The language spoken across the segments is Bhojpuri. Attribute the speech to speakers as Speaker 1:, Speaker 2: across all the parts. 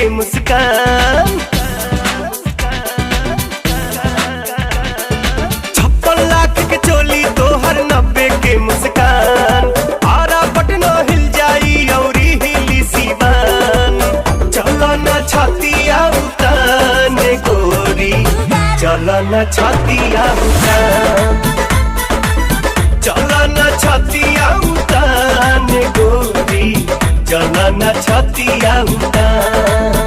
Speaker 1: के मुस्कान। 56 लाख के चोली तोहर 90 के मुस्कान। आरा पटना हिल जाई औरी हिली सीवान। चलो न छातिया उताने गोरी, चलो न छातिया उतान, चलो न छातिया उताने गोरी, चलो न छातिया उतान।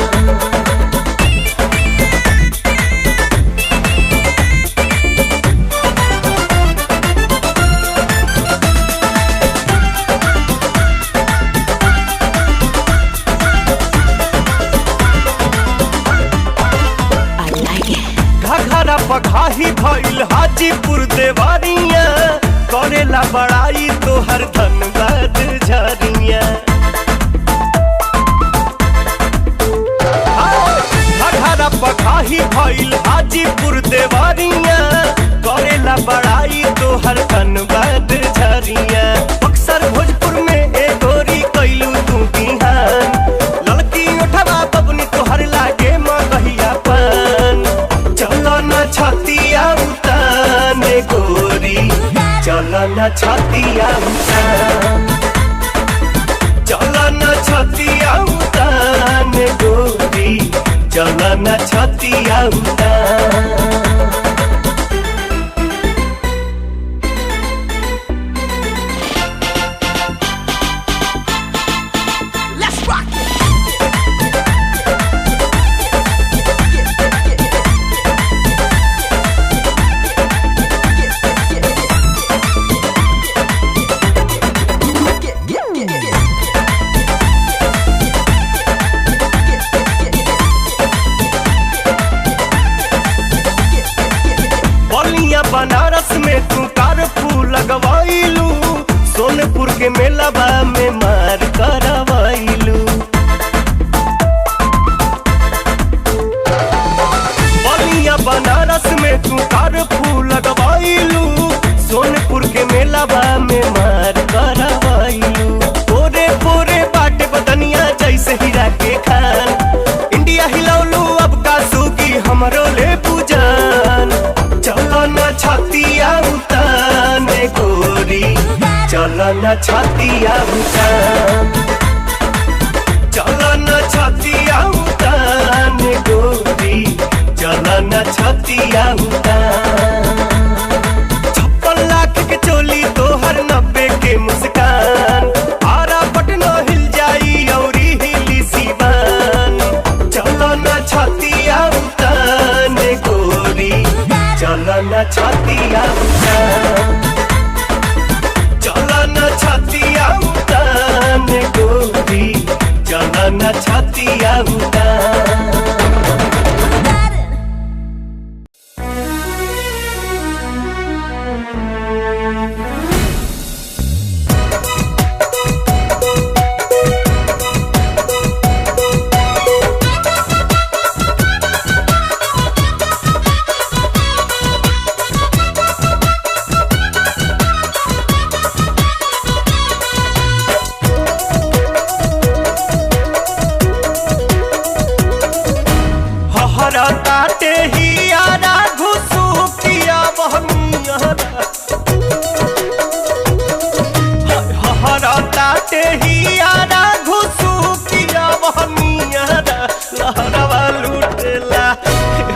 Speaker 1: घघरा पघाही भइल हाजीपुर देवारिया, करेला बड़ाई तोहर धनबाद झरिया। घघरा पघाही भइल हाजीपुर देवारिया, करेला बड़ाई तोहर धनबाद झरिया। अक्सर भोजपुर में ए गोरी कैलू तू बिहान, लड़की उठवा बबनी तोहर लागे मगहिया पान। चलो न छातिया उताने गोरी, चलो न छातिया उतान, चलो न छातिया उताने गोरी, चलो न छातिया उतान। बनारस में तू कारफू लगवाइलू, सोनपुर के मेलावा में मार करवाइलू। बलिया बनारस में तू कारफू लगवाइलू, सोनपुर के मेलावा में मार करवाइलू। पोरे पोरे बाटे बदनिया जैसे हीरा के खान, इंडिया हिलौलू अब का सूगी हमरो ले पूजान। चलो न छातिया उताने गोरी, चलो न छातिया उतान, चलो न छातिया उताने गोरी, चलो न छातिया उतान। 56 लाख के चोली तोहर 90 के मुस्कान। आरा पटना हिल जाई औरी हिली सीवान। चलो न छातिया उताने गोरी, चलो न छातिया उतान, चलो न छातिया उताने गोरी, चलो न छातिया उतान। ताटे ही आरा घुसू किया बहनियारा, हरा ताटे ही आरा घुसू किया बहनियारा। लहरवा लूटेला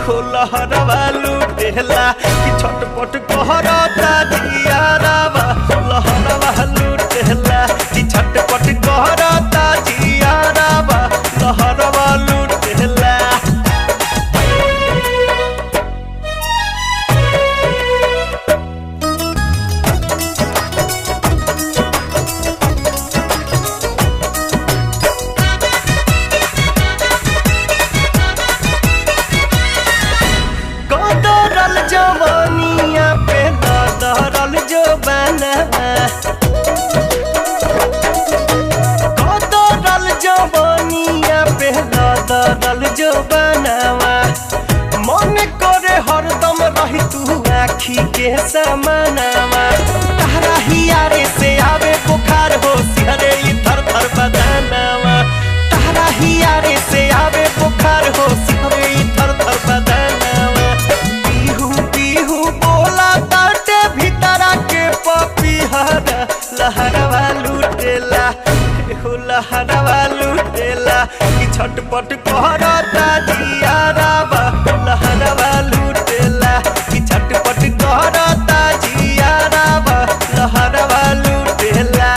Speaker 1: हो लहरवा लूटेला, कि छटपट कहरता जियारावा। लहरवा लूटेला कि छटपट कहरता जियारावा, लहरवा लूटेला। जवानिया पे दरल जो बना, दरल जवानिया पे दरल जो बनावा। मन करे हरदम रही तू आखी के समानावा। तारा हियारे से आवे बुखार हो सिहरे थर थर बदनावा। तारा हियारे से आवे कहरता जियारावा लहरवा लूटेला कि छटपट कहरता जियारावा लहरवा लूटेला।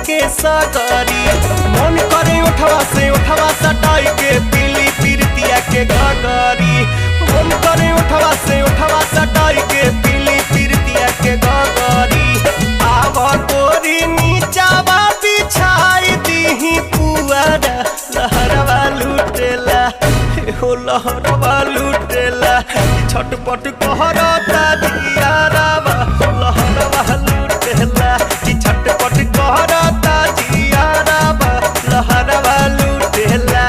Speaker 1: के सागरी मन करे उठवा से उठवा सटाई के पीली पीरतिया के घाघरी मन करे उठवा से उठवा सटाई के पीली पीरतिया के घाघरी आव तोरी नीचावा बिछाई दीही पुआरा लहरवा लूटेला हो लहरवा लूटेला छटपट कहरता जियारावा लहरवा लूटेला कि छटपट कहरता जियारावा लहरवा लूटेला।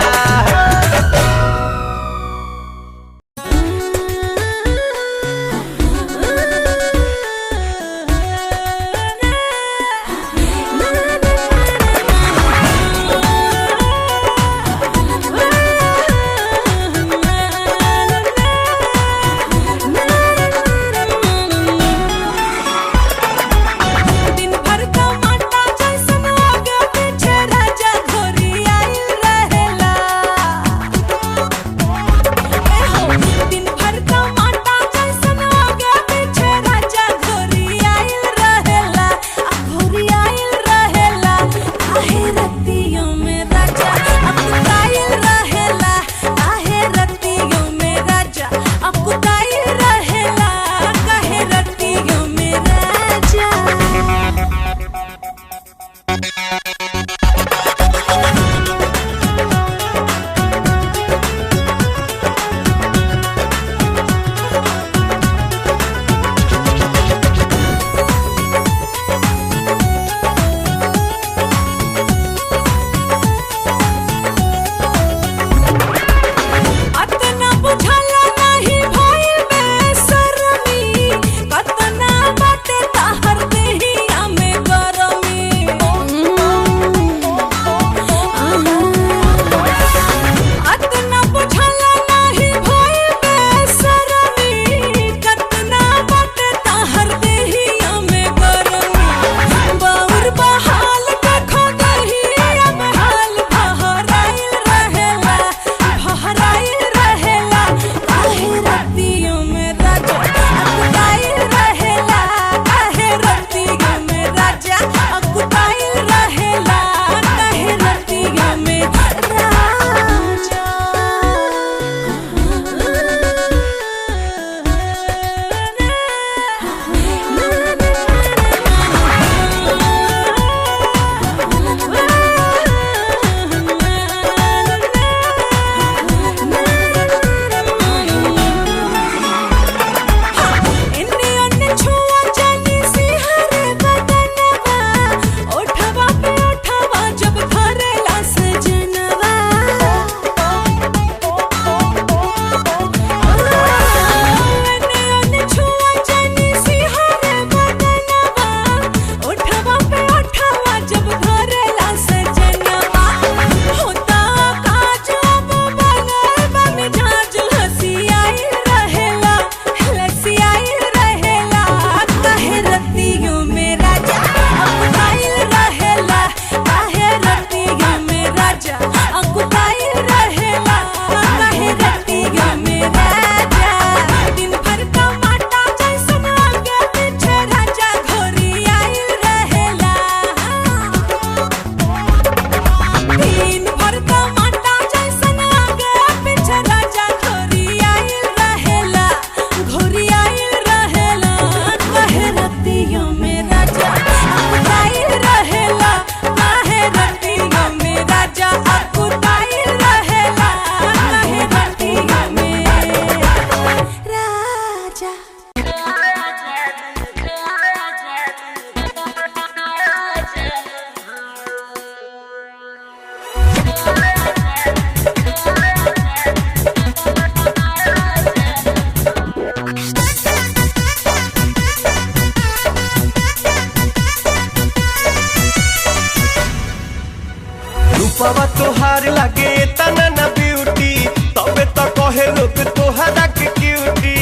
Speaker 1: रूपवा तोहार लागे तना ना ब्यूटी, तबे तो कहे लोग तोहरा के क्यूटी।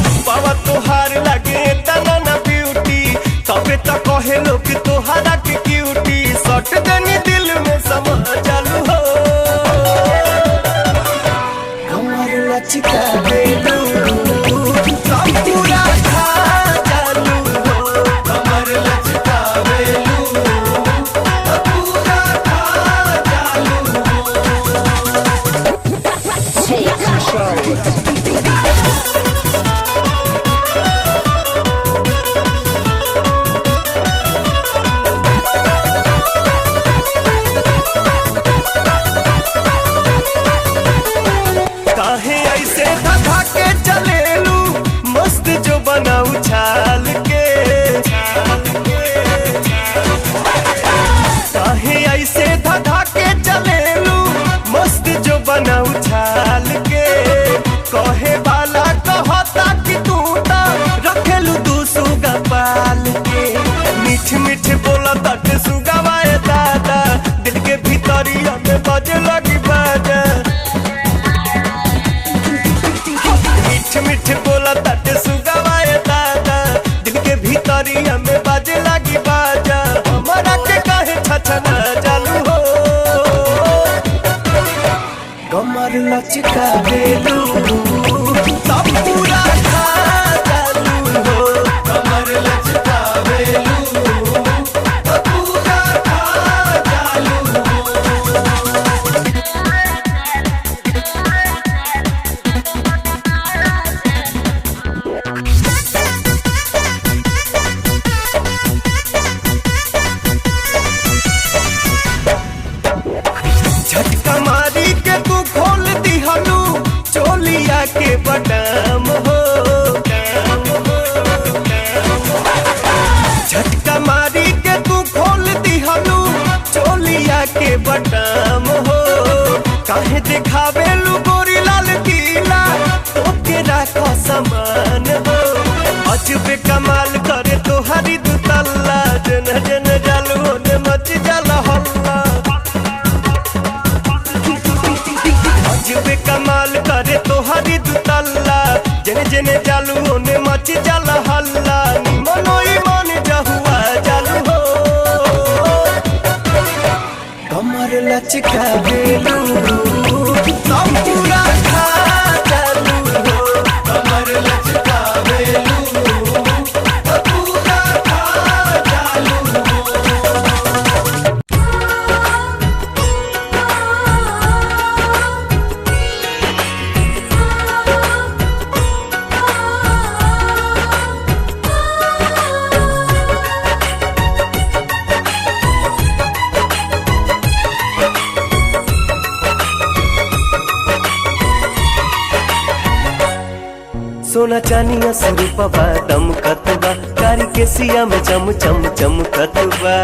Speaker 1: रूपवा तोहार लागे तना ना ब्यूटी, तबे तो कहे लोग तोहरा के क्यूटी। सट देनी दिल में समा चालू हो, हमारे लचका बेलू सब पूरा खा चालू हो। हमारे लचका बेलू सब पूरा खा चालू हो।
Speaker 2: Take control.
Speaker 1: काहे ऐसे धधा के चलेलू, मस्त जो बनाऊ छाल के। काहे ऐसे धधा के चलेलू, मस्त जो बनाऊ छाल के। कहे वाला कहता कि तू तो रखेलू दू सुगा पाल के। मीठ मीठ बोला तट सुगावाए दादा, दिल के भीतरिया में बजे लगी बाजा। मीठ मीठ बोला तट सुगावाए दादा, दिल के भीतरिया में बाजे लगी बाजा। हमारा के काहे छछना चालू हो, कमर लचका बेलू सब पूरा खा चालू हो। कमर लचका बेलू सब पूरा खा चालू हो। झटका मारी के तू खोल दिहलू चोलिया के बटम हो। झटका मारी के तू खोल दिहलू चोलिया के बटम हो। काहे दिखावेलू गोरी लाल किला, तोके राखो समान हो। अजबे कमाल करे तोहरी दुतल्ला, जन जन जालू होने मच जाला हल्ला। अजबे कमाल करे तोहरी दुतल्ला, जने जने जालू होने मच जाला हल्ला। मनोई मन जहुआ जालू हो, कमर लचका बेलू सब पूरा खा चालू हो। कमर लचका बेलू सब पूरा खा चालू हो। सोना चानिया स्वरूपवा दमकतबा, कारी के सिया में चम चम चमकतबा।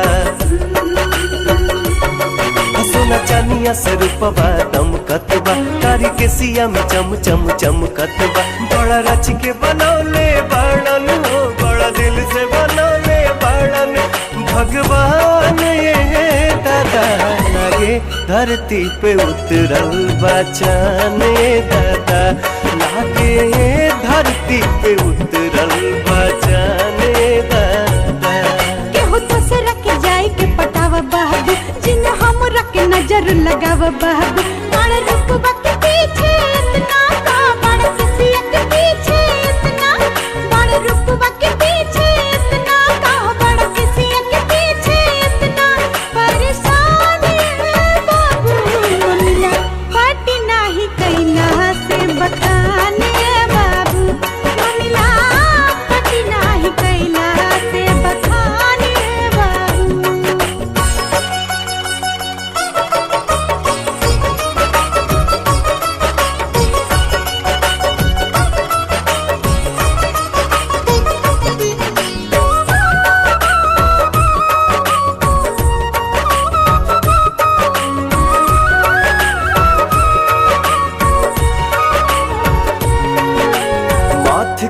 Speaker 1: सोना चानिया स्वरूपवा दमकतबा, कारी के सिया में चम चम चमकतबा। बड़ा रच के बनौले बाणन हो, बड़ा दिल से बनौले बाणन। भगवान ये दादा लागे धरती पे उतरल बचाने दादा, लागे धरती पे उतरल बचाने दादा।
Speaker 3: केहू दूसरा के जाए के पटावा बहादुर, जिन हमरा के नजर लगावा बहादुर। बड़ रुपवा के पीछे इतना का, बड़ किसिया के पीछे इतना। बड़ रुपवा के पीछे इतना का, बड़ किसिया के पीछे इतना। परेशान है बाबू ममिला, पाटी नाही कैला से बताने बाबू ममिला, पाटी नाही कैला से बताने बाबू।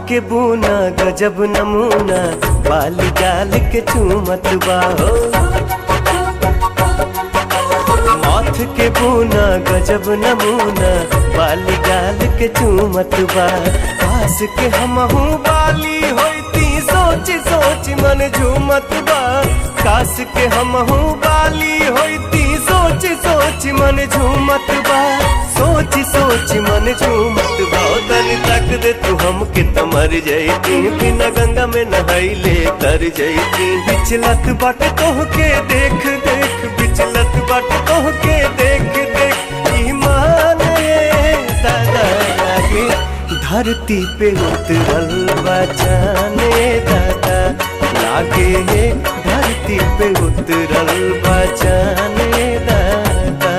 Speaker 1: के बूना गजब नमूना, बाल डाल के चूमत बा हो। हाथ के बूना गजब नमूना बाली गाल के चूमत बा काश के हमहू बाली होती सोच सोच मन झूमत बा काश के हमहू बाली होती सोच सोच मन झूमत बा सोच सोच मन झूमत बा तनी तक दे तू हमके त मर जैती बिना गंगा में नहाइले तर जैती बिचलत बाट तोहके देख देख बिचलत बाट तोहके देख देख ईमान दादा लागे धरती पे उतरल बा जाने दादा लागे धरती पे उतरल बा जाने दादा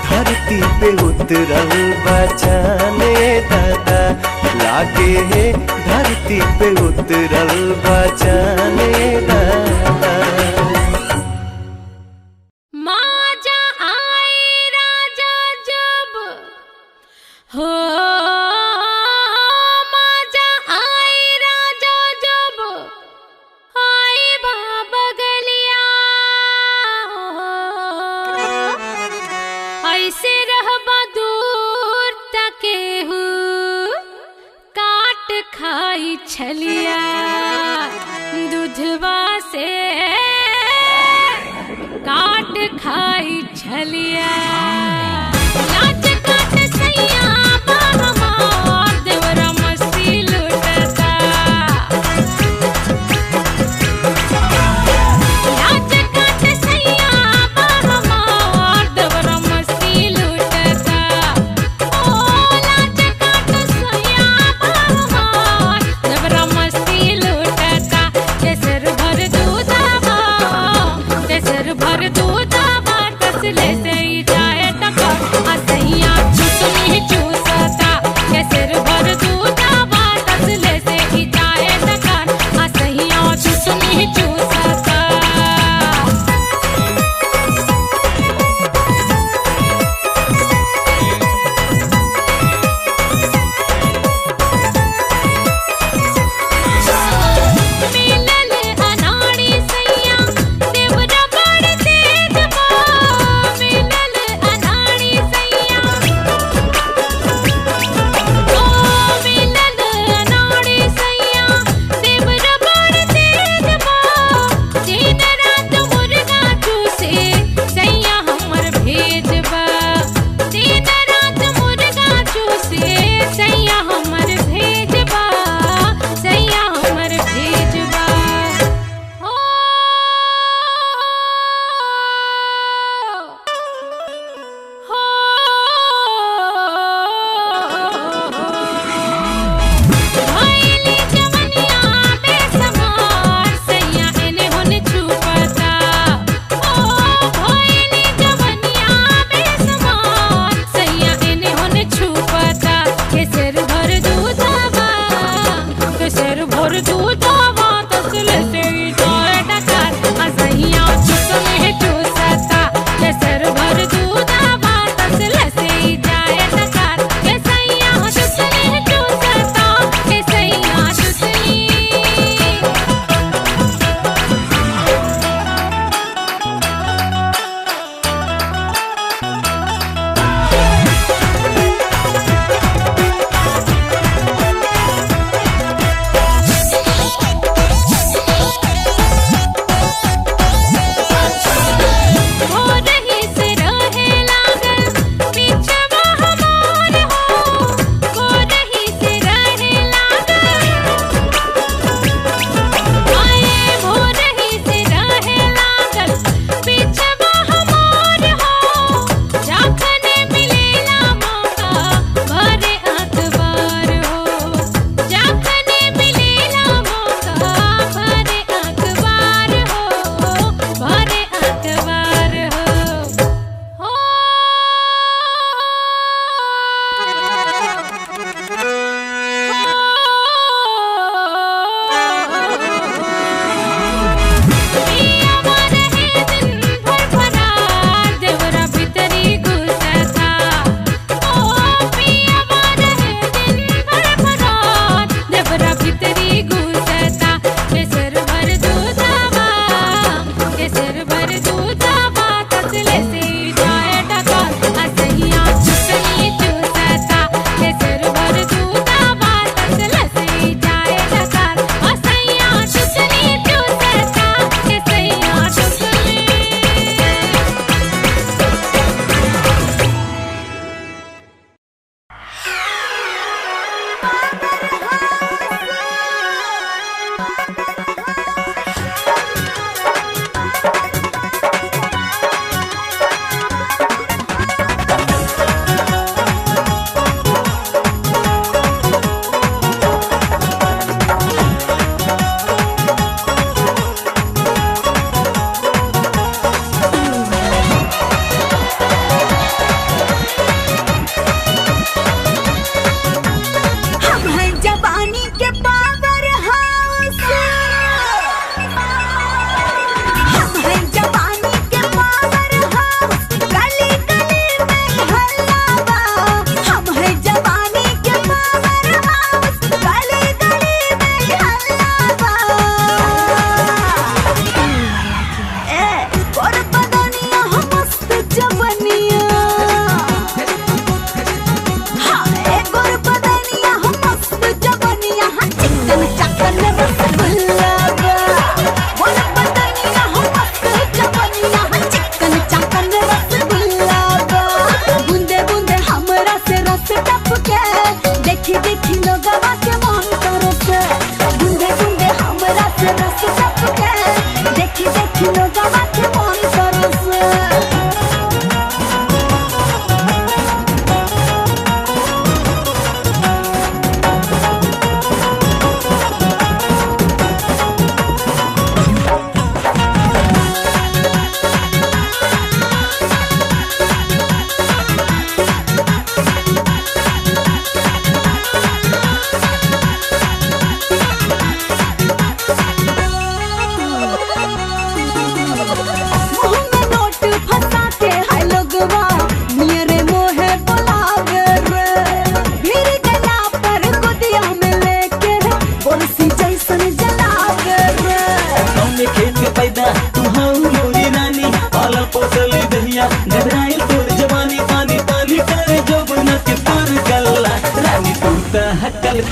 Speaker 1: धरती पे उतरल बा जाने दादा लागे धरती पे उतरल बा जाने दादा
Speaker 4: माजा आए राजा जब हो माजा आए राजा जब आए बाबा गलिया ऐसे रहबा दूर तके हूँ काट खाई छलिया दूधवा से काट खाई छलिया लाज काट सैया हमार देवरा मस्ती लुटता लाज काट सैया हमार देवरा मस्ती लुटता ओ लाज काट सैया हमार देवरा मस्ती लुटता केसर भर दूधवा केसर भर दूधवा कसले से ही जाए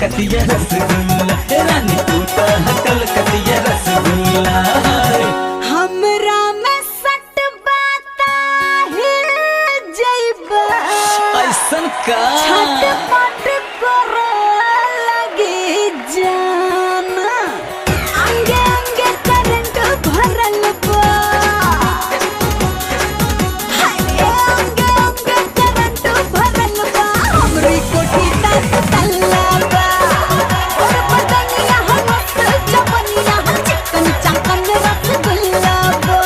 Speaker 5: कलकतिया रसगुल्ला, रानी तू तो है कलकतिया रसगुल्ला।
Speaker 3: हमरा में सट बाता हिल जइबा,
Speaker 5: ऐसन का
Speaker 3: छटपट करे लगी जाना, अंगे अंगे करंट भरल बा, हाय अंगे अंगे करंट भरल बा, हमरी कोठी तक तल्ला बा, और बदनिया मस्त जवनिया चिकन चाकन रसगुल्ला बा।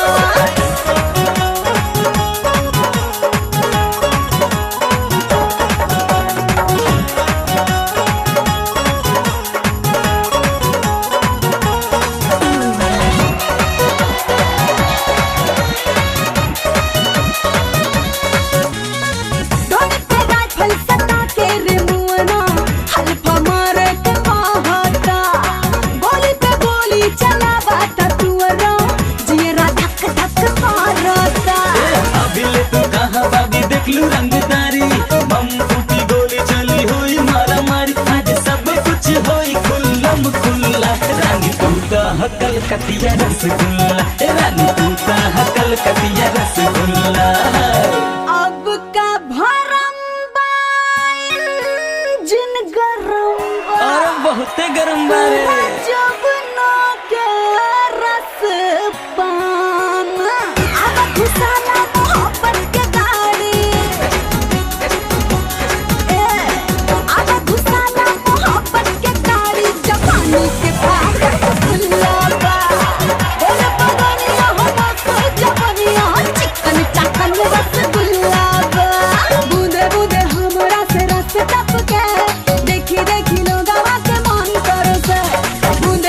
Speaker 3: ढोल पे राइफल सटा के रे मुअना, हल्फा मारे के पाहता, गोली पे गोली चलावता तुअरा, जियरा धक धक मारता।
Speaker 5: अभी ले तू कहाँ बागी देख लू रंगदारी, बम फूटी गोली चली हुई मारा मारी, आज सब कुछ होई खुल्लम खुल्ला, रानी तू तो है कलकतिया रसगुल्ला, रानी तू तो है कलकतिया रसगुल्ला।
Speaker 3: अब का भरम बा, इंजन गरम बा,
Speaker 5: और बहुते गरम बारे
Speaker 3: जब ना के रस पाना, अब घुसाला मोहब्बत के गाड़ी, अब घुसाला मोहब्बत के गाड़ी, जवानी के पागल खुल्ला बा, बोल बदनिया मस्त जवनिया चिकन चाकन रसगुल्ला बा, बूंदे बूंदे हमरा से रस टपके, देखी देखी लोगवा के मन करसे, बूंदे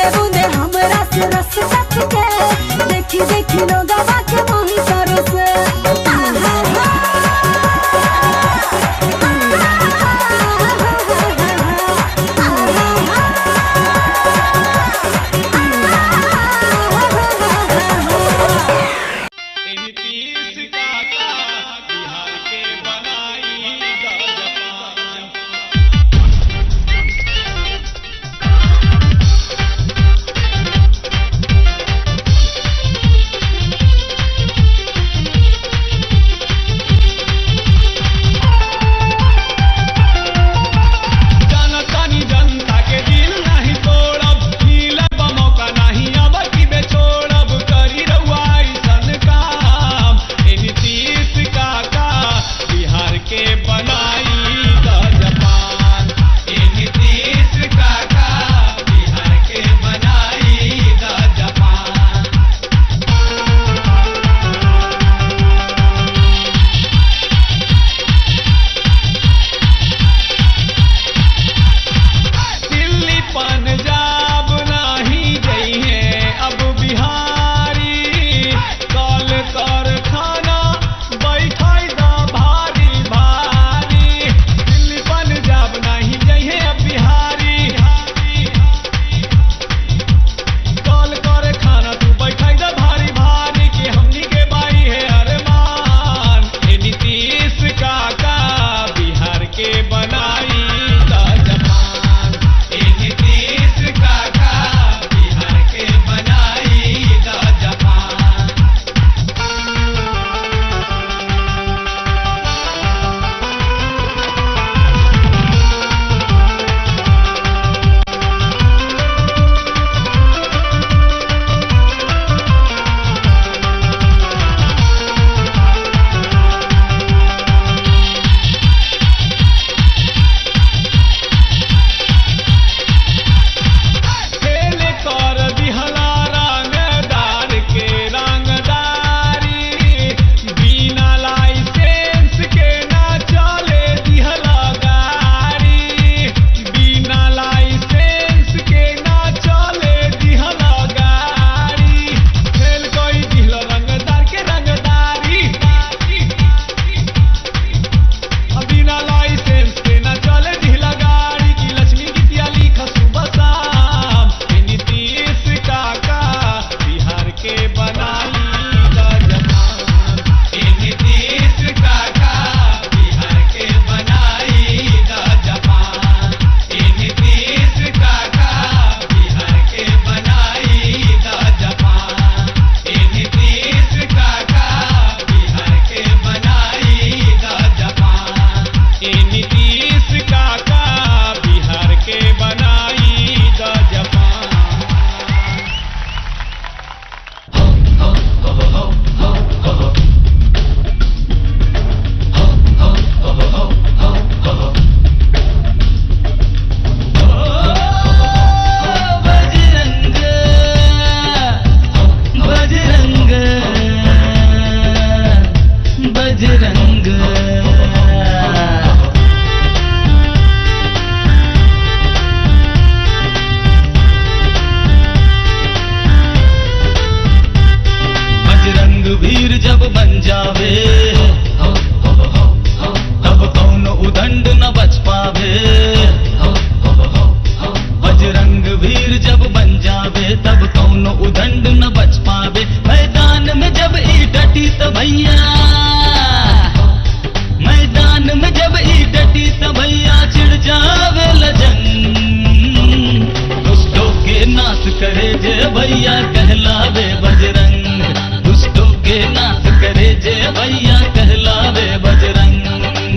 Speaker 5: भैया कहलावे बजरंग, दुष्टों के नाश करे जे भैया कहलावे बजरंग।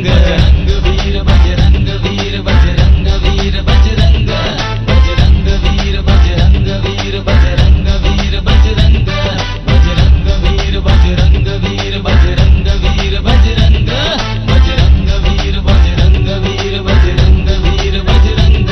Speaker 5: बजरंग वीर बजरंग वीर बजरंग वीर बजरंग, बजरंग वीर बजरंग वीर बजरंग वीर बजरंग, बजरंग वीर बजरंग वीर बजरंग वीर बजरंग, बजरंग वीर बजरंग वीर बजरंग वीर बजरंग।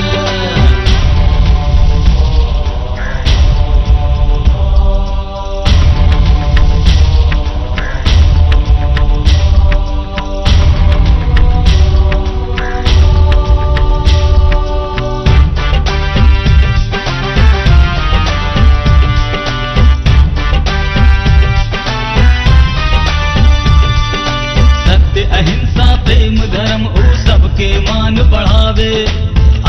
Speaker 5: सत्य अहिंसा प्रेम धर्म ओ सबके मान बढ़ावे,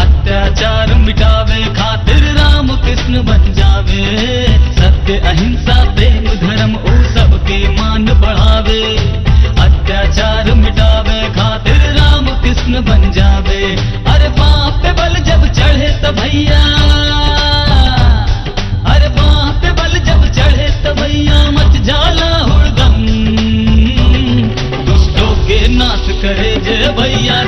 Speaker 5: अत्याचार मिटावे खातिर राम कृष्ण बन जावे। सत्य अहिंसा प्रेम धर्म ओ सबके मान बढ़ावे, अत्याचार मिटावे खातिर राम कृष्ण बन जावे। अरे बाप पे बल जब चढ़े तो भैया, अरे बाप पे बल जब चढ़े तो भैया मच जाला हुड़दम, दुष्टों के नाश करे जे भैया।